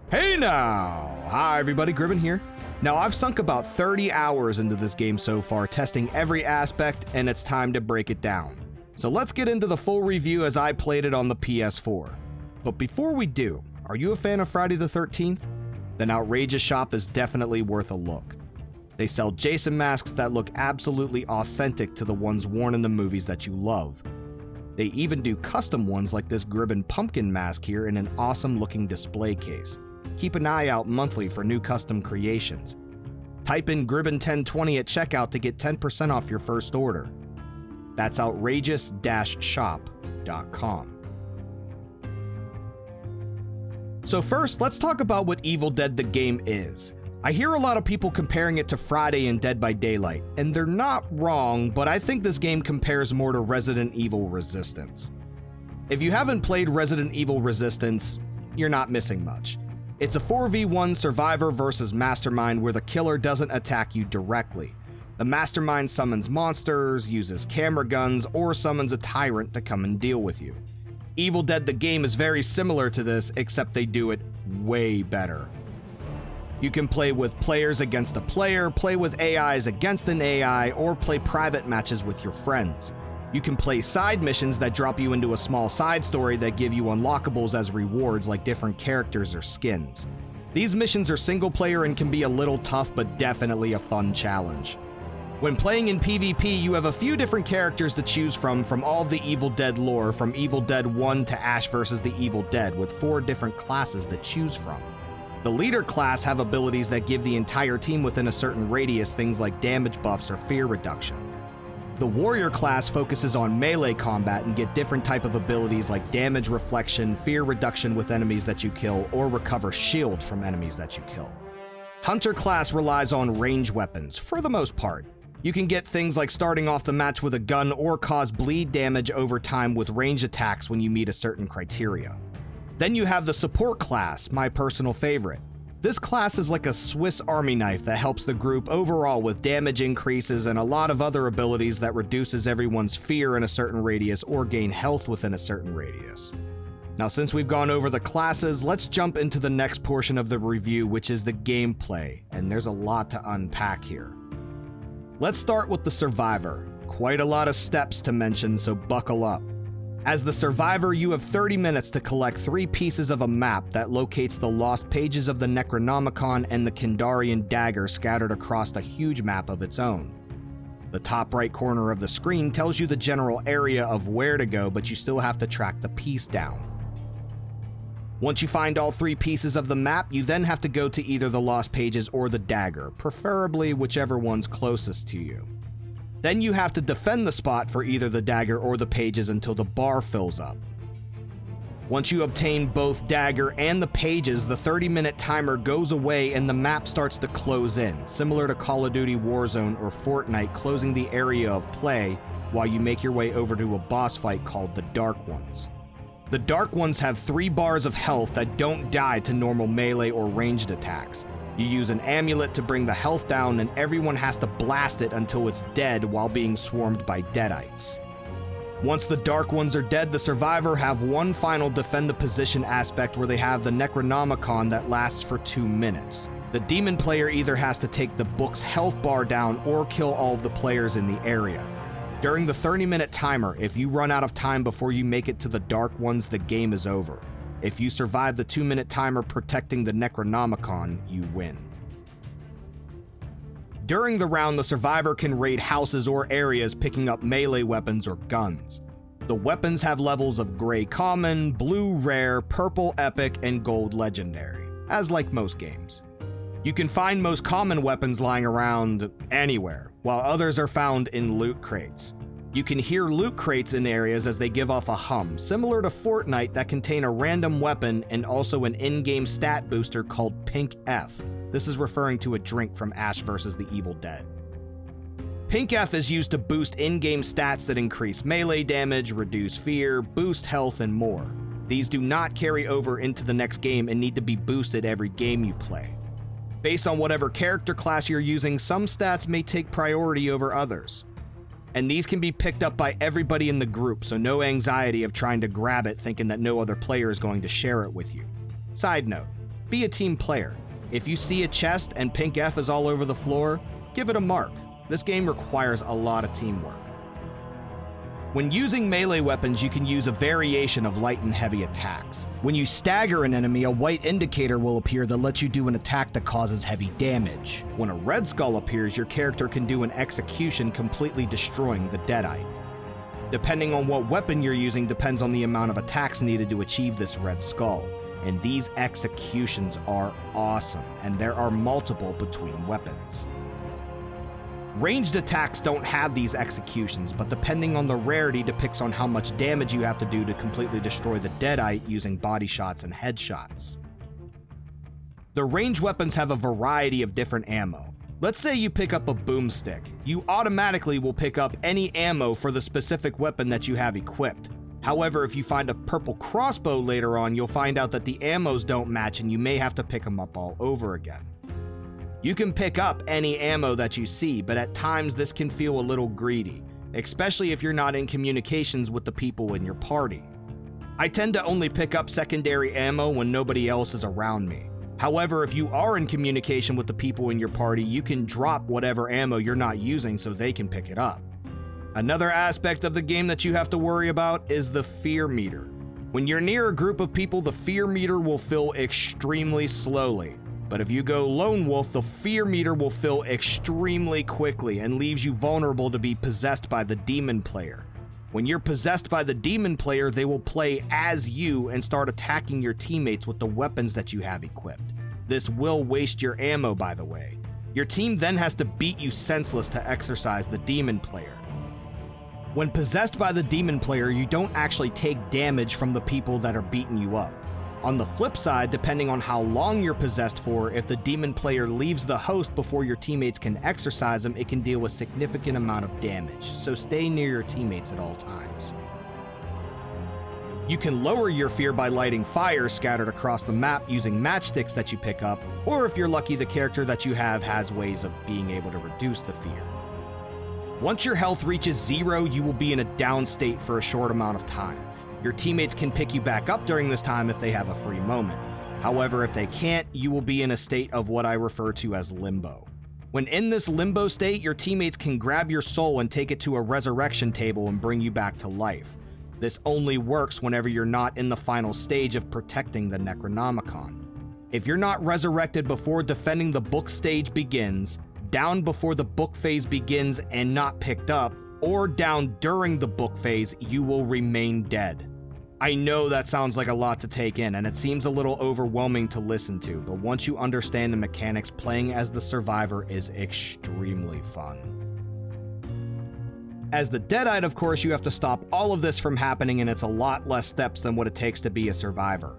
Hey now! Hi everybody, Gribbin here. Now I've sunk about 30 hours into this game so far, testing every aspect, and it's time to break it down. So let's get into the full review as I played it on the PS4. But before we do, are you a fan of Friday the 13th? Then Outrageous Shop is definitely worth a look. They sell Jason masks that look absolutely authentic to the ones worn in the movies that you love. They even do custom ones like this Gribbin pumpkin mask here in an awesome looking display case. Keep an eye out monthly for new custom creations. Type in Gribbin1020 at checkout to get 10% off your first order. That's outrageous-shop.com. So first, let's talk about what Evil Dead the game is. I hear a lot of people comparing it to Friday and Dead by Daylight, and they're not wrong, but I think this game compares more to Resident Evil Resistance. If you haven't played Resident Evil Resistance, you're not missing much. It's a 4v1 survivor versus mastermind where the killer doesn't attack you directly. The mastermind summons monsters, uses camera guns, or summons a tyrant to come and deal with you. Evil Dead the game is very similar to this, except they do it way better. You can play with players against a player, play with AIs against an AI, or play private matches with your friends. You can play side missions that drop you into a small side story that give you unlockables as rewards like different characters or skins. These missions are single player and can be a little tough, but definitely a fun challenge. When playing in PvP, you have a few different characters to choose from all of the Evil Dead lore, from Evil Dead 1 to Ash vs. the Evil Dead, with 4 different classes to choose from. The leader class have abilities that give the entire team within a certain radius things like damage buffs or fear reduction. The warrior class focuses on melee combat and get different type of abilities like damage reflection, fear reduction with enemies that you kill, or recover shield from enemies that you kill. Hunter class relies on range weapons, for the most part. You can get things like starting off the match with a gun or cause bleed damage over time with range attacks when you meet a certain criteria. Then you have the support class, my personal favorite. This class is like a Swiss Army knife that helps the group overall with damage increases and a lot of other abilities that reduces everyone's fear in a certain radius or gain health within a certain radius. Now, since we've gone over the classes, let's jump into the next portion of the review, which is the gameplay, and there's a lot to unpack here. Let's start with the Survivor. Quite a lot of steps to mention, so buckle up. As the Survivor, you have 30 minutes to collect 3 pieces of a map that locates the lost pages of the Necronomicon and the Kandarian dagger scattered across a huge map of its own. The top right corner of the screen tells you the general area of where to go, but you still have to track the piece down. Once you find all 3 pieces of the map, you then have to go to either the lost pages or the dagger, preferably whichever one's closest to you. Then you have to defend the spot for either the dagger or the pages until the bar fills up. Once you obtain both dagger and the pages, the 30-minute timer goes away and the map starts to close in, similar to Call of Duty Warzone or Fortnite closing the area of play while you make your way over to a boss fight called the Dark Ones. The Dark Ones have 3 bars of health that don't die to normal melee or ranged attacks. You use an amulet to bring the health down, and everyone has to blast it until it's dead while being swarmed by deadites. Once the Dark Ones are dead, the Survivor have one final defend the position aspect where they have the Necronomicon that lasts for 2 minutes. The demon player either has to take the book's health bar down or kill all of the players in the area. During the 30-minute timer, if you run out of time before you make it to the Dark Ones, the game is over. If you survive the 2-minute timer protecting the Necronomicon, you win. During the round, the Survivor can raid houses or areas picking up melee weapons or guns. The weapons have levels of Gray Common, Blue Rare, Purple Epic, and Gold Legendary, as like most games. You can find most common weapons lying around anywhere, while others are found in loot crates. You can hear loot crates in areas as they give off a hum, similar to Fortnite, that contain a random weapon and also an in-game stat booster called Pink F. This is referring to a drink from Ash vs. the Evil Dead. Pink F is used to boost in-game stats that increase melee damage, reduce fear, boost health, and more. These do not carry over into the next game and need to be boosted every game you play. Based on whatever character class you're using, some stats may take priority over others. And these can be picked up by everybody in the group, so no anxiety of trying to grab it thinking that no other player is going to share it with you. Side note, be a team player. If you see a chest and pink F is all over the floor, give it a mark. This game requires a lot of teamwork. When using melee weapons, you can use a variation of light and heavy attacks. When you stagger an enemy, a white indicator will appear that lets you do an attack that causes heavy damage. When a red skull appears, your character can do an execution, completely destroying the Deadite. Depending on what weapon you're using depends on the amount of attacks needed to achieve this red skull. And these executions are awesome, and there are multiple between weapons. Ranged attacks don't have these executions, but depending on the rarity depicts on how much damage you have to do to completely destroy the Deadite using body shots and headshots. The ranged weapons have a variety of different ammo. Let's say you pick up a boomstick. You automatically will pick up any ammo for the specific weapon that you have equipped. However, if you find a purple crossbow later on, you'll find out that the ammos don't match and you may have to pick them up all over again. You can pick up any ammo that you see, but at times this can feel a little greedy, especially if you're not in communications with the people in your party. I tend to only pick up secondary ammo when nobody else is around me. However, if you are in communication with the people in your party, you can drop whatever ammo you're not using so they can pick it up. Another aspect of the game that you have to worry about is the fear meter. When you're near a group of people, the fear meter will fill extremely slowly. But if you go lone wolf, the fear meter will fill extremely quickly and leaves you vulnerable to be possessed by the demon player. When you're possessed by the demon player, they will play as you and start attacking your teammates with the weapons that you have equipped. This will waste your ammo, by the way. Your team then has to beat you senseless to exorcise the demon player. When possessed by the demon player, you don't actually take damage from the people that are beating you up. On the flip side, depending on how long you're possessed for, if the demon player leaves the host before your teammates can exorcise him, it can deal a significant amount of damage, so stay near your teammates at all times. You can lower your fear by lighting fires scattered across the map using matchsticks that you pick up, or if you're lucky, the character that you have has ways of being able to reduce the fear. Once your health reaches 0, you will be in a down state for a short amount of time. Your teammates can pick you back up during this time if they have a free moment. However, if they can't, you will be in a state of what I refer to as limbo. When in this limbo state, your teammates can grab your soul and take it to a resurrection table and bring you back to life. This only works whenever you're not in the final stage of protecting the Necronomicon. If you're not resurrected before defending the book stage begins, down before the book phase begins and not picked up, or down during the book phase, you will remain dead. I know that sounds like a lot to take in, and it seems a little overwhelming to listen to, but once you understand the mechanics, playing as the survivor is extremely fun. As the Deadite, of course, you have to stop all of this from happening, and it's a lot less steps than what it takes to be a survivor.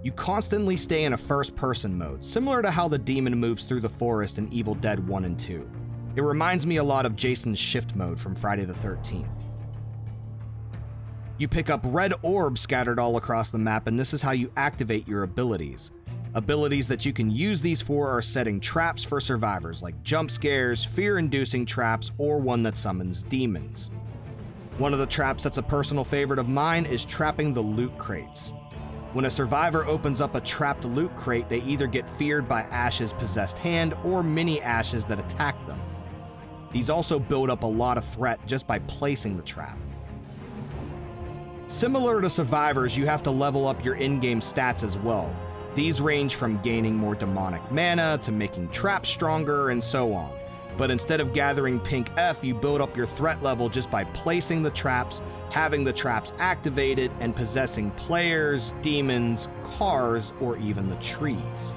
You constantly stay in a first-person mode, similar to how the demon moves through the forest in Evil Dead 1 and 2. It reminds me a lot of Jason's shift mode from Friday the 13th. You pick up red orbs scattered all across the map, and this is how you activate your abilities. Abilities that you can use these for are setting traps for survivors, like jump scares, fear-inducing traps, or one that summons demons. One of the traps that's a personal favorite of mine is trapping the loot crates. When a survivor opens up a trapped loot crate, they either get feared by Ash's possessed hand or mini Ashes that attack them. These also build up a lot of threat just by placing the trap. Similar to survivors, you have to level up your in-game stats as well. These range from gaining more demonic mana to making traps stronger and so on. But instead of gathering pink F, you build up your threat level just by placing the traps, having the traps activated, and possessing players, demons, cars, or even the trees.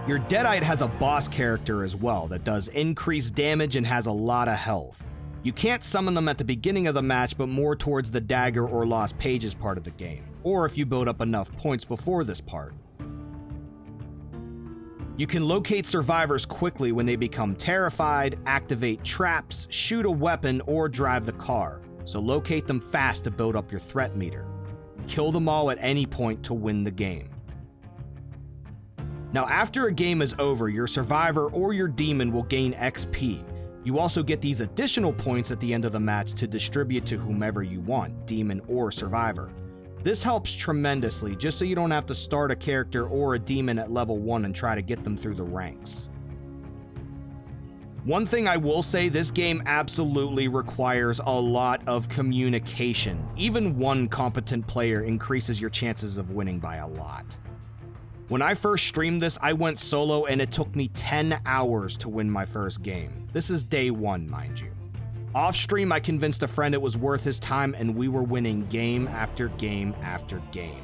Your Deadite has a boss character as well that does increased damage and has a lot of health. You can't summon them at the beginning of the match, but more towards the dagger or lost pages part of the game, or if you build up enough points before this part. You can locate survivors quickly when they become terrified, activate traps, shoot a weapon, or drive the car, so locate them fast to build up your threat meter. Kill them all at any point to win the game. Now, after a game is over, your survivor or your demon will gain XP. You also get these additional points at the end of the match to distribute to whomever you want, demon or survivor. This helps tremendously, just so you don't have to start a character or a demon at level 1 and try to get them through the ranks. One thing I will say, this game absolutely requires a lot of communication. Even one competent player increases your chances of winning by a lot. When I first streamed this, I went solo and it took me 10 hours to win my first game. This is day 1, mind you. Off stream, I convinced a friend it was worth his time and we were winning game after game after game.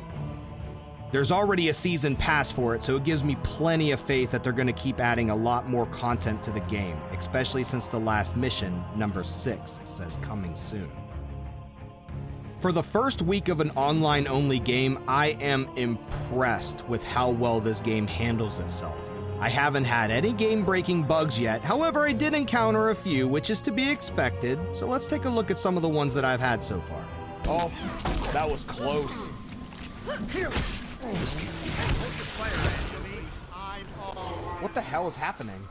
There's already a season pass for it, so it gives me plenty of faith that they're going to keep adding a lot more content to the game, especially since the last mission, number 6, says coming soon. For the first week of an online-only game, I am impressed with how well this game handles itself. I haven't had any game-breaking bugs yet, however I did encounter a few, which is to be expected, so let's take a look at some of the ones that I've had so far. Oh, that was close. What the hell is happening?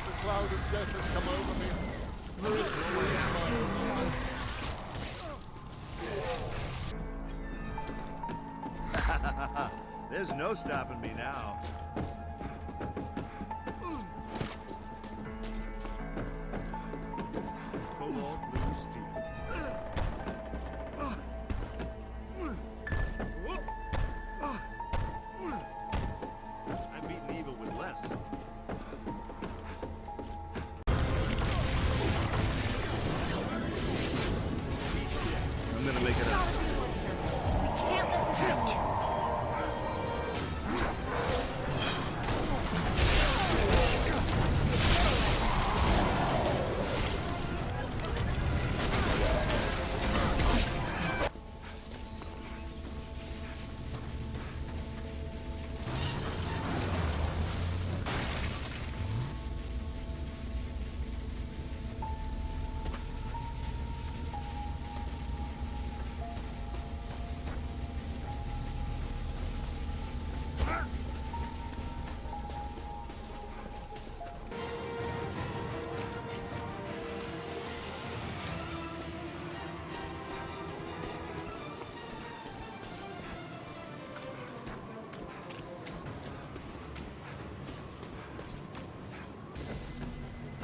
The cloud of death has come over me. Merciful is my own. There's no stopping me now. Cobalt blue steel. I'm beating evil with less. I'm gonna make it up. We can't let this happen.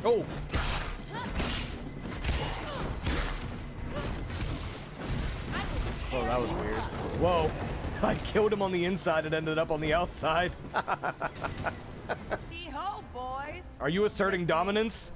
Oh! Oh, that was weird. Whoa! I killed him on the inside and ended up on the outside. Behold, boys. Are you asserting dominance?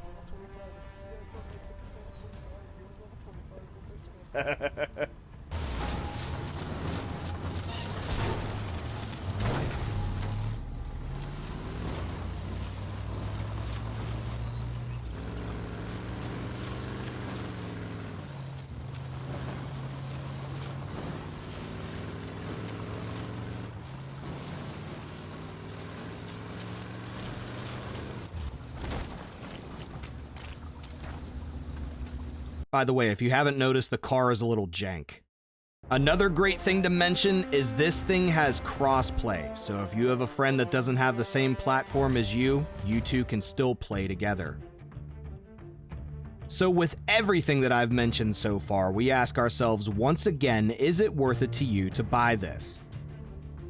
By the way, if you haven't noticed, the car is a little jank. Another great thing to mention is this thing has crossplay, so if you have a friend that doesn't have the same platform as you two can still play together. So with everything that I've mentioned so far, we ask ourselves once again, is it worth it to you to buy this?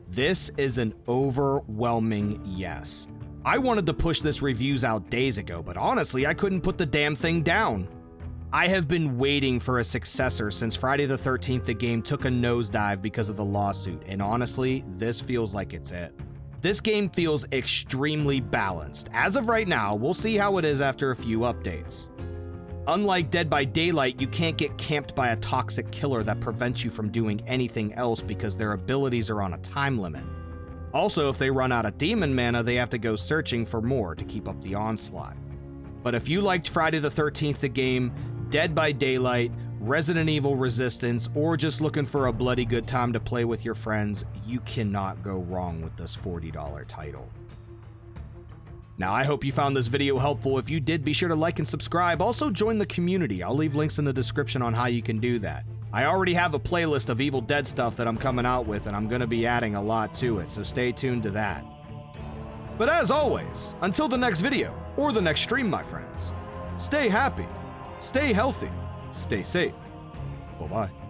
This is an overwhelming yes. I wanted to push this reviews out days ago, but honestly, I couldn't put the damn thing down. I have been waiting for a successor since Friday the 13th the game took a nosedive because of the lawsuit, and honestly, this feels like it's it. This game feels extremely balanced. As of right now, we'll see how it is after a few updates. Unlike Dead by Daylight, you can't get camped by a toxic killer that prevents you from doing anything else because their abilities are on a time limit. Also, if they run out of demon mana, they have to go searching for more to keep up the onslaught. But if you liked Friday the 13th the game, Dead by Daylight, Resident Evil Resistance, or just looking for a bloody good time to play with your friends, you cannot go wrong with this $40 title. Now, I hope you found this video helpful. If you did, be sure to like and subscribe. Also, join the community. I'll leave links in the description on how you can do that. I already have a playlist of Evil Dead stuff that I'm coming out with, and I'm going to be adding a lot to it, so stay tuned to that. But as always, until the next video, or the next stream, my friends, stay happy, stay healthy, stay safe. Bye-bye.